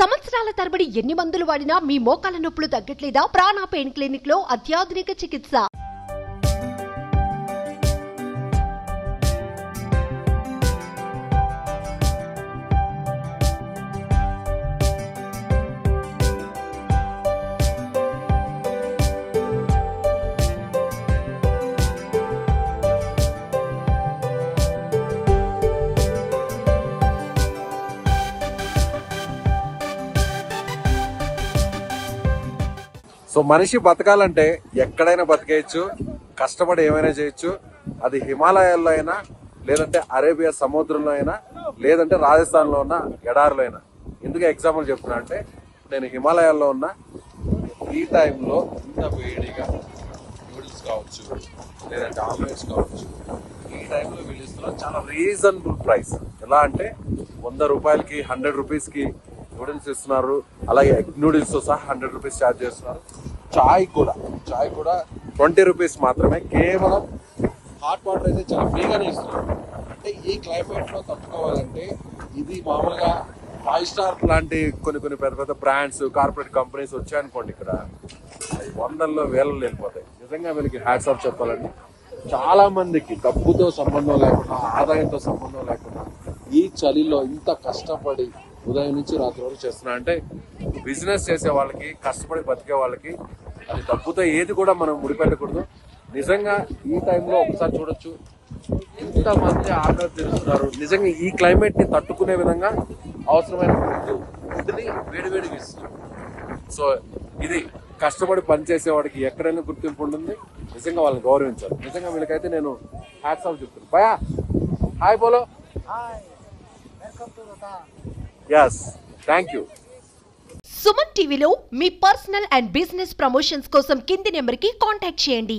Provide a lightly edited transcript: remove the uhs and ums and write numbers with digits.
సంవత్సరాల తరబడి ఎన్ని మందులు వాడినా మీ మోకాల నొప్పులు తగ్గట్లేదా? ప్రాణ పెయిన్ క్లినిక్ లో అత్యాధునిక చికిత్స. సో మనిషి బతకాలంటే ఎక్కడైనా బతికేయచ్చు, కష్టపడి ఏమైనా చేయొచ్చు. అది హిమాలయాల్లో అయినా, లేదంటే అరేబియా సముద్రంలో అయినా, లేదంటే రాజస్థాన్లో ఉన్న ఎడారిలో అయినా. ఎందుకు ఎగ్జాంపుల్ చెప్తున్నా అంటే, నేను హిమాలయాల్లో ఉన్న ఈ టైంలో ఇంత వేడిగా నూడిల్స్ కావచ్చు, లేదంటే ఆమ్లెట్స్ కావచ్చు, ఈ టైంలో వీళ్ళు ఇస్తున్నారు చాలా రీజనబుల్ ప్రైస్. ఎలా అంటే 100 రూపాయలకి 100 రూపీస్కి నూడిల్స్ ఇస్తున్నారు. అలాగే ఎగ్ నూడిల్స్ తో సహా 100 రూపీస్ ఛార్జ్ చేస్తున్నారు. చాయ్ కూడా 20 రూపీస్ మాత్రమే. కేవలం హాట్ వాటర్ అయితే చాలా ఫ్రీగానే ఇస్తున్నారు. అంటే ఈ క్లైమేట్ లో తట్టుకోవాలంటే ఇది మామూలుగా 5 స్టార్ లాంటి కొన్ని పెద్ద పెద్ద బ్రాండ్స్, కార్పొరేట్ కంపెనీస్ వచ్చాయనుకోండి, ఇక్కడ అవి వందల్లో వేలలో వెళ్ళిపోతాయి. నిజంగా వీళ్ళకి హ్యాట్స్ ఆఫ్ చెప్పాలండి. చాలా మందికి డబ్బుతో సంబంధం లేకుండా, ఆదాయంతో సంబంధం లేకుండా ఈ చలిలో ఇంత కష్టపడి ఉదయం నుంచి రాత్రి వరకు చేస్తున్నా అంటే, బిజినెస్ చేసే వాళ్ళకి, కష్టపడి బతికే వాళ్ళకి అది డబ్బుతో ఏది కూడా మనం ముడిపెట్టకూడదు. నిజంగా ఈ టైంలో ఒకసారి చూడొచ్చు, ఇంతమంది ఆకలి తీరుస్తున్నారు. నిజంగా ఈ క్లైమేట్ ని తట్టుకునే విధంగా అవసరమైన ఫుడ్ని వేడివేడిగా ఇస్తున్నారు. సో ఇది కష్టపడి పనిచేసే వాడికి ఎక్కడైనా గుర్తింపు ఉంటుంది. నిజంగా వాళ్ళని గౌరవించాలి. నిజంగా వీళ్ళకైతే నేను హ్యాట్స్ ఆఫ్ చెప్తాను. భయా హాయ్ బోలో. yes thank you. సుమన్ టీవీలో మీ పర్సనల్ అండ్ బిజినెస్ ప్రమోషన్స్ కోసం కింది నెంబర్కి కాంటాక్ట్ చేయండి.